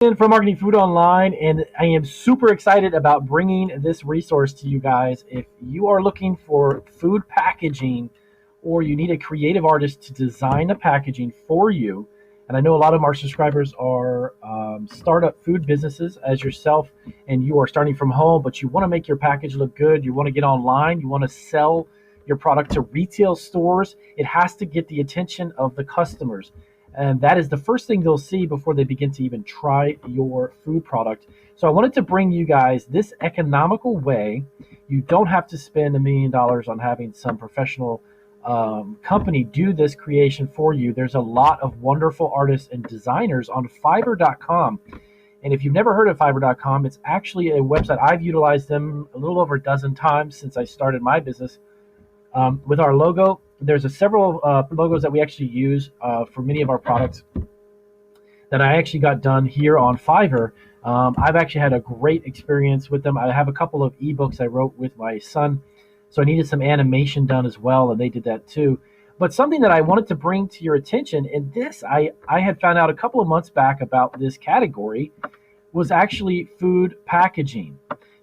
From Marketing Food Online, and I am super excited about bringing this resource to you guys. If you are looking for food packaging or you need a creative artist to design the packaging for you, and I know a lot of our subscribers are startup food businesses as yourself, and you are starting from home, but you want to make your package look good, you want to get online, you want to sell your product to retail stores, it has to get the attention of the customers. And that is the first thing they'll see before they begin to even try your food product. So I wanted to bring you guys this economical way. You don't have to spend $1 million on having some professional company do this creation for you. There's a lot of wonderful artists and designers on Fiverr.com. And if you've never heard of Fiverr.com, it's actually a website. I've utilized them a little over a dozen times since I started my business. With our logo, there's several logos that we actually use for many of our products that I actually got done here on Fiverr. I've actually had a great experience with them. I have a couple of ebooks I wrote with my son, so I needed some animation done as well, and they did that too. But something that I wanted to bring to your attention, and this I had found out a couple of months back about this category, was actually food packaging.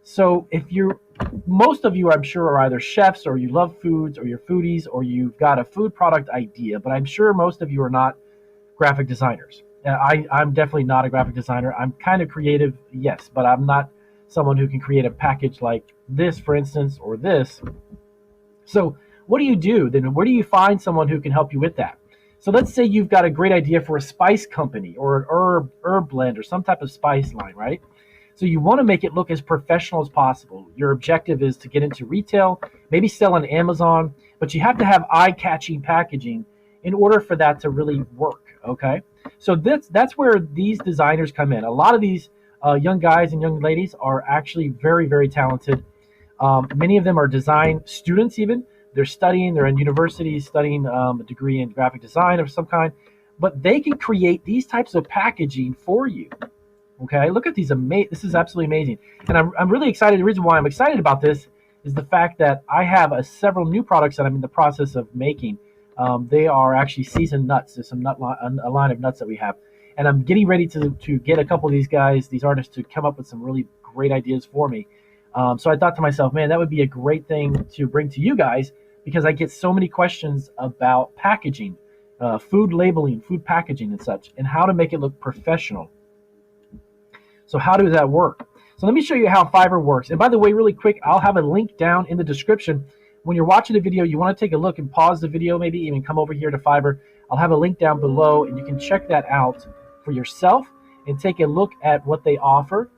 So if you're most of you, I'm sure, are either chefs or you love foods or you're foodies or you've got a food product idea, but I'm sure most of you are not graphic designers. I'm definitely not a graphic designer. I'm kind of creative, yes, but I'm not someone who can create a package like this, for instance, or this. So what do you do? Then where do you find someone who can help you with that? So let's say you've got a great idea for a spice company or an herb blend or some type of spice line, right? So you want to make it look as professional as possible. Your objective is to get into retail, maybe sell on Amazon, but you have to have eye-catching packaging in order for that to really work, okay? So that's where these designers come in. A lot of these young guys and young ladies are actually very, very talented. Many of them are design students even. They're in universities studying a degree in graphic design of some kind, but they can create these types of packaging for you. Okay, look at these this is absolutely amazing. And I'm really excited. The reason why I'm excited about this is the fact that I have several new products that I'm in the process of making. They are actually seasoned nuts. There's a line of nuts that we have. And I'm getting ready to get a couple of these guys, these artists, to come up with some really great ideas for me. So I thought to myself, man, that would be a great thing to bring to you guys because I get so many questions about packaging, food labeling, food packaging and such, and how to make it look professional. So how does that work? So let me show you how Fiverr works. And by the way, really quick, I'll have a link down in the description. When you're watching the video, you want to take a look and pause the video, maybe even come over here to Fiverr. I'll have a link down below, and you can check that out for yourself and take a look at what they offer.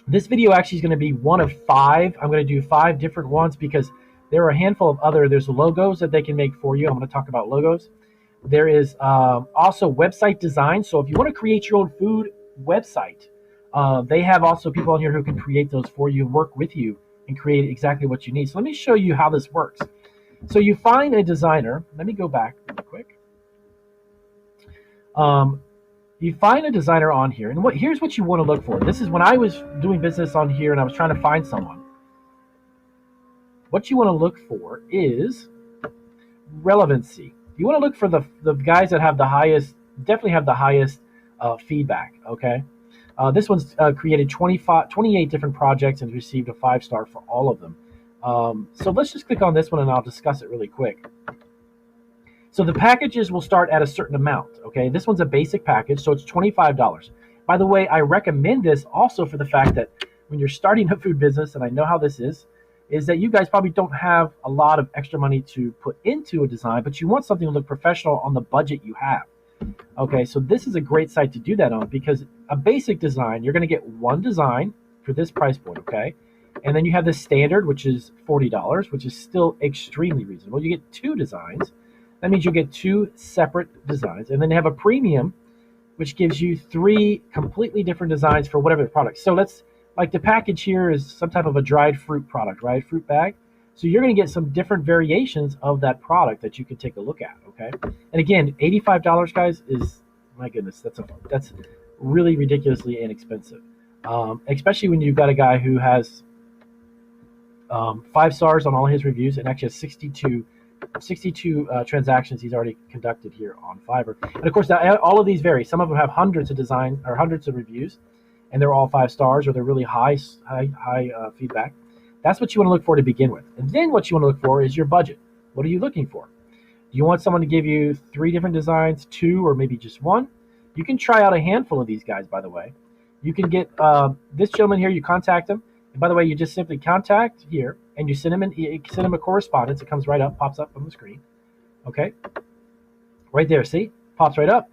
This video actually is going to be one of 5. I'm going to do 5 different ones because there are a handful of there's logos that they can make for you. I'm going to talk about logos. There is also website design. So if you want to create your own food website, they have also people on here who can create those for you, work with you, and create exactly what you need. So let me show you how this works. So you find a designer. Let me go back real quick. You find a designer on here, and here's what you want to look for. This is when I was doing business on here and I was trying to find someone. What you want to look for is relevancy. You want to look for the guys that have the highest, definitely have the highest feedback, okay? This one's created 28 different projects and received a 5-star for all of them. So let's just click on this one and I'll discuss it really quick. So the packages will start at a certain amount, okay? This one's a basic package, so it's $25. By the way, I recommend this also for the fact that when you're starting a food business, and I know how this is that you guys probably don't have a lot of extra money to put into a design, but you want something to look professional on the budget you have. Okay, so this is a great site to do that on because a basic design, you're going to get one design for this price point, okay? And then you have the standard, which is $40, which is still extremely reasonable. You get 2 designs. That means you get 2 separate designs. And then you have a premium, which gives you 3 completely different designs for whatever the product. So like the package here is some type of a dried fruit product, right? Fruit bag. So you're going to get some different variations of that product that you can take a look at, okay? And again, $85, guys, is, my goodness, that's really ridiculously inexpensive, especially when you've got a guy who has 5 stars on all his reviews and actually has 62 62 transactions he's already conducted here on Fiverr. And of course, all of these vary. Some of them have hundreds of design or hundreds of reviews, and they're all 5 stars or they're really high feedback. That's what you want to look for to begin with. And then what you want to look for is your budget. What are you looking for? Do you want someone to give you 3 different designs, 2, or maybe just 1? You can try out a handful of these guys, by the way. You can get this gentleman here, you contact him. And by the way, you just simply contact here, and you send him a correspondence. It comes right up, pops up on the screen. Okay? Right there, see? Pops right up.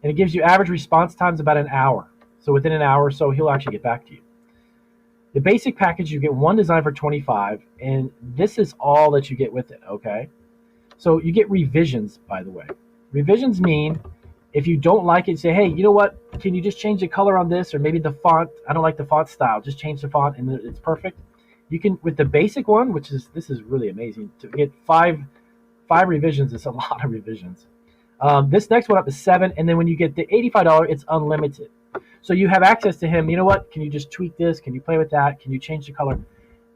And it gives you average response times about an hour. So within an hour or so, he'll actually get back to you. The basic package, you get 1 design for $25, and this is all that you get with it, okay? So you get revisions, by the way. Revisions mean if you don't like it, say, hey, you know what? Can you just change the color on this, or maybe the font? I don't like the font style. Just change the font, and it's perfect. You can, with the basic one, this is really amazing, to get 5 revisions. It's a lot of revisions. This next one up is 7, and then when you get the $85, it's unlimited. So you have access to him. You know what? Can you just tweak this? Can you play with that? Can you change the color?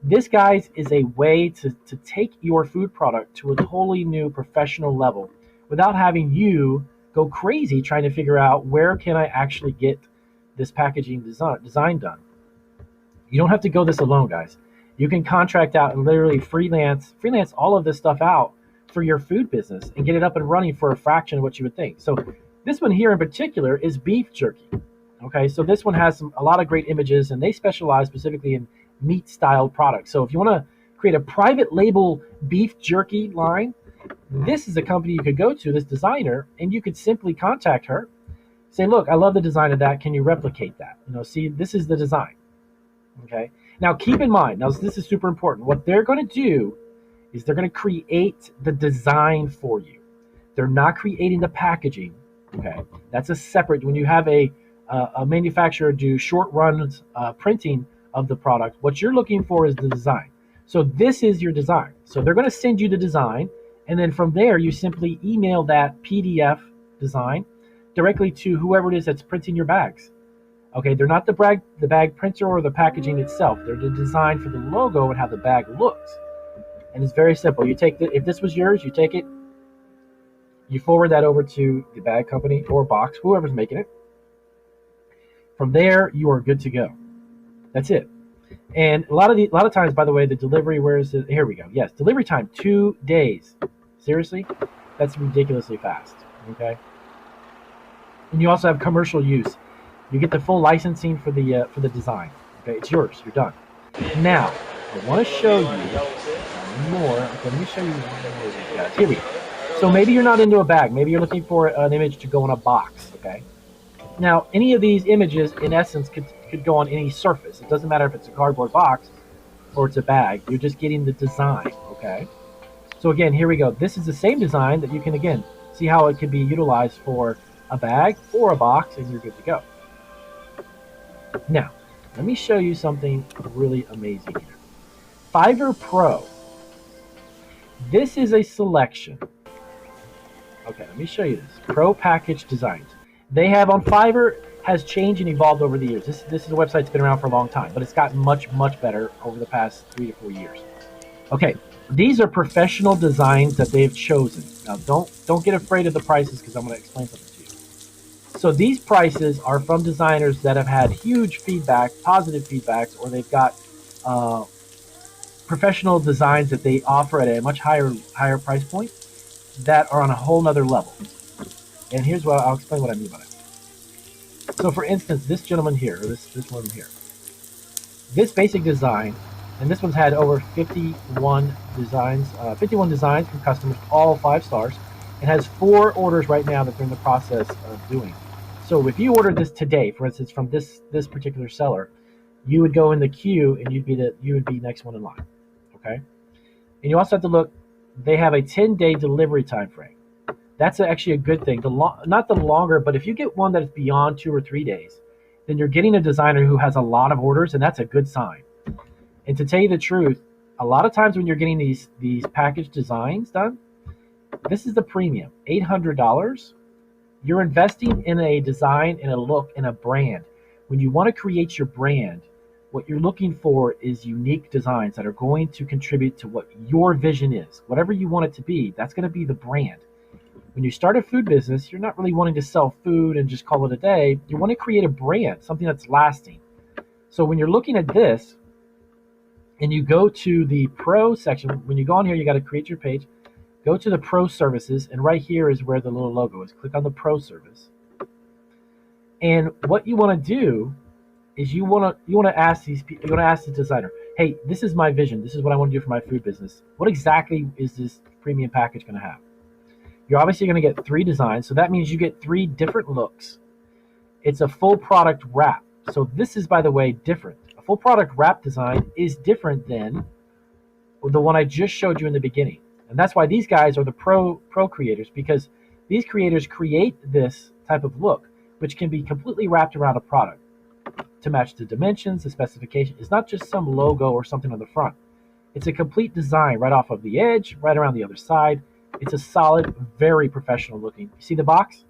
This, guys, is a way to take your food product to a totally new professional level without having you go crazy trying to figure out where can I actually get this packaging design done. You don't have to go this alone, guys. You can contract out and literally freelance all of this stuff out for your food business and get it up and running for a fraction of what you would think. So this one here in particular is beef jerky. Okay, so this one has a lot of great images, and they specialize specifically in meat-styled products. So if you want to create a private label beef jerky line, this is a company you could go to, this designer, and you could simply contact her, say, look, I love the design of that. Can you replicate that? See, this is the design. Okay. Now, keep in mind, this is super important. What they're going to do is they're going to create the design for you. They're not creating the packaging. Okay. That's a separate, when you have a manufacturer do short runs printing of the product, what you're looking for is the design. So this is your design. So they're going to send you the design, and then from there you simply email that PDF design directly to whoever it is that's printing your bags. Okay, they're not the bag printer or the packaging itself. They're the design for the logo and how the bag looks. And it's very simple. You take if this was yours, you take it, you forward that over to the bag company or box, whoever's making it. From there, you are good to go. That's it. And a lot of times, by the way, the delivery, here we go. Yes, delivery time, 2 days. Seriously? That's ridiculously fast. Okay. And you also have commercial use. You get the full licensing for the design. Okay, it's yours. You're done. Now, I want to show you more. Okay, let me show you these guys. Here we go. So maybe you're not into a bag. Maybe you're looking for an image to go in a box. Okay. Now, any of these images, in essence, could go on any surface. It doesn't matter if it's a cardboard box or it's a bag. You're just getting the design, okay? So again, here we go. This is the same design that you can, again, see how it could be utilized for a bag or a box, and you're good to go. Now, let me show you something really amazing here. Fiverr Pro. This is a selection. Okay, let me show you this. Pro Package Designs. They have on Fiverr has changed and evolved over the years. This is a website that's been around for a long time, but it's gotten much better over the past 3 to 4 years. Okay, these are professional designs that they've chosen. Now, don't get afraid of the prices because I'm going to explain something to you. So these prices are from designers that have had huge feedback, positive feedbacks, or they've got professional designs that they offer at a much higher price point that are on a whole nother level. And here's what I'll explain what I mean by it. So for instance, this gentleman here, or this one here, this basic design, and this one's had over 51 designs from customers, all 5 stars, and has 4 orders right now that they're in the process of doing. So if you ordered this today, for instance, from this particular seller, you would go in the queue and you would be next one in line. Okay? And you also have to look, they have a 10-day delivery time frame. That's actually a good thing. Not the longer, but if you get one that's beyond 2 or 3 days, then you're getting a designer who has a lot of orders, and that's a good sign. And to tell you the truth, a lot of times when you're getting these package designs done, this is the premium, $800. You're investing in a design, in a look, in a brand. When you want to create your brand, What you're looking for is unique designs that are going to contribute to what your vision is. Whatever you want it to be, that's going to be the brand. When you start a food business, you're not really wanting to sell food and just call it a day. You want to create a brand, something that's lasting. So when you're looking at this and you go to the pro section, when you go on here, you got to create your page, go to the pro services, and right here is where the little logo is. Click on the pro service. And what you want to do is you want to ask these people, you want to ask the designer, hey, this is my vision. This is what I want to do for my food business. What exactly is this premium package going to have? You're obviously going to get 3 designs, so that means you get 3 different looks. It's a full product wrap. So this is, by the way, different. A full product wrap design is different than the one I just showed you in the beginning. And that's why these guys are the pro creators, because these creators create this type of look, which can be completely wrapped around a product to match the dimensions, the specification. It's not just some logo or something on the front. It's a complete design right off of the edge, right around the other side. It's a solid, very professional looking. You see the box?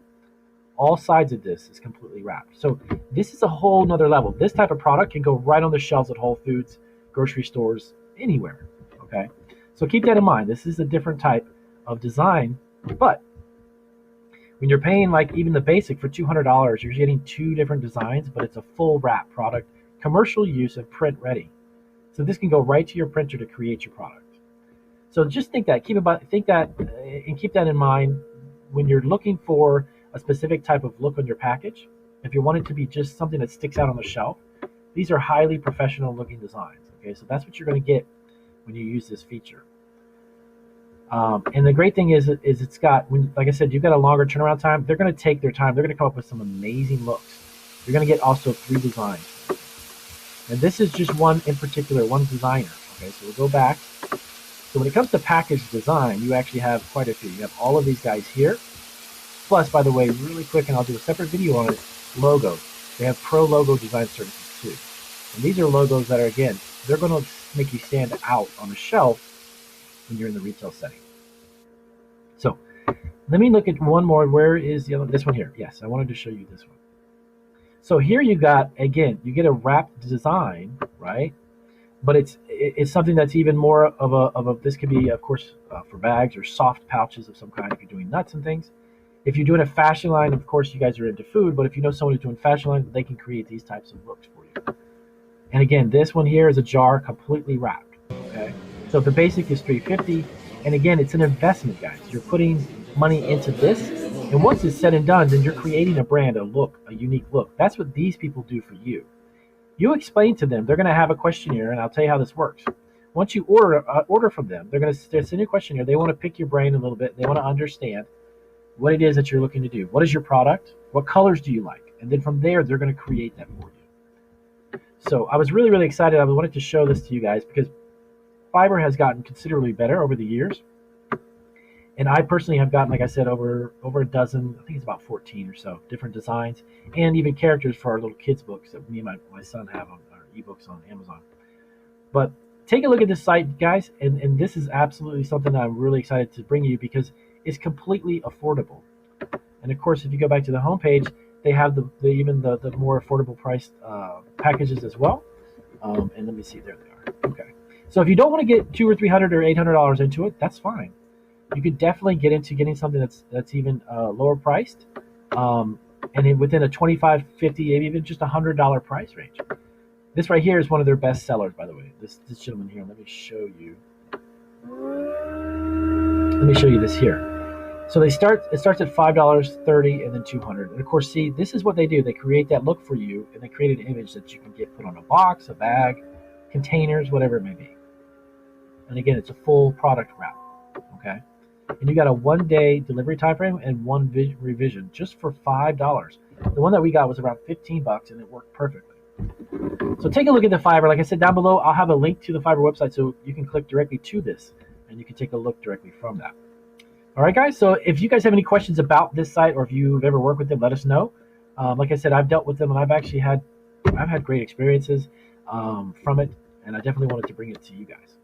All sides of this is completely wrapped. So this is a whole nother level. This type of product can go right on the shelves at Whole Foods, grocery stores, anywhere. Okay, so keep that in mind. This is a different type of design, but when you're paying like even the basic for $200, you're getting 2 different designs, but it's a full wrap product, commercial use and print ready. So this can go right to your printer to create your product. So just think that, keep that in mind when you're looking for a specific type of look on your package. If you want it to be just something that sticks out on the shelf, these are highly professional looking designs. Okay, so that's what you're going to get when you use this feature. And the great thing is it's got, like I said, you've got a longer turnaround time. They're going to take their time. They're going to come up with some amazing looks. You're going to get also 3 designs. And this is just one in particular, one designer. Okay, so we'll go back. So when it comes to package design, you actually have quite a few. You have all of these guys here. Plus, by the way, really quick, and I'll do a separate video on it, logos. They have pro logo design services too. And these are logos that are, again, they're going to make you stand out on the shelf when you're in the retail setting. So let me look at one more. Where is the other? This one here. Yes, I wanted to show you this one. So here you got, again, you get a wrapped design, right? But it's something that's even more of a this could be, of course, for bags or soft pouches of some kind if you're doing nuts and things. If you're doing a fashion line, of course, you guys are into food, but if you know someone who's doing fashion line, they can create these types of looks for you. And again, this one here is a jar completely wrapped, okay? So the basic is $350, and again, it's an investment, guys. You're putting money into this, and once it's said and done, then you're creating a brand, a look, a unique look. That's what these people do for you. You explain to them, they're going to have a questionnaire, and I'll tell you how this works. Once you order from them, they're going to send you a questionnaire. They want to pick your brain a little bit. They want to understand what it is that you're looking to do. What is your product? What colors do you like? And then from there, they're going to create that for you. So I was really, really excited. I wanted to show this to you guys because Fiverr has gotten considerably better over the years. And I personally have gotten, like I said, over a dozen, I think it's about 14 or so, different designs and even characters for our little kids' books that me and my son have on our ebooks on Amazon. But take a look at this site, guys, and this is absolutely something that I'm really excited to bring you because it's completely affordable. And of course, if you go back to the homepage, they have the more affordable priced packages as well. And let me see, there they are. Okay. So if you don't want to get $200 or $300 or $800 into it, that's fine. You could definitely get into getting something that's even lower priced, and within a $25, $50, maybe even just $100 price range. This right here is one of their best sellers, by the way. This gentleman here. Let me show you. Let me show you this here. So it starts at $5, $30, and then $200. And of course, see, this is what they do. They create that look for you, and they create an image that you can get put on a box, a bag, containers, whatever it may be. And again, it's a full product wrap. Okay. And you got a 1-day delivery time frame and 1 revision just for $5. The one that we got was around $15 and it worked perfectly. So take a look at the Fiverr. Like I said, down below, I'll have a link to the Fiverr website so you can click directly to this and you can take a look directly from that. All right, guys. So if you guys have any questions about this site or if you've ever worked with them, let us know. Like I said, I've dealt with them and I've had great experiences from it, and I definitely wanted to bring it to you guys.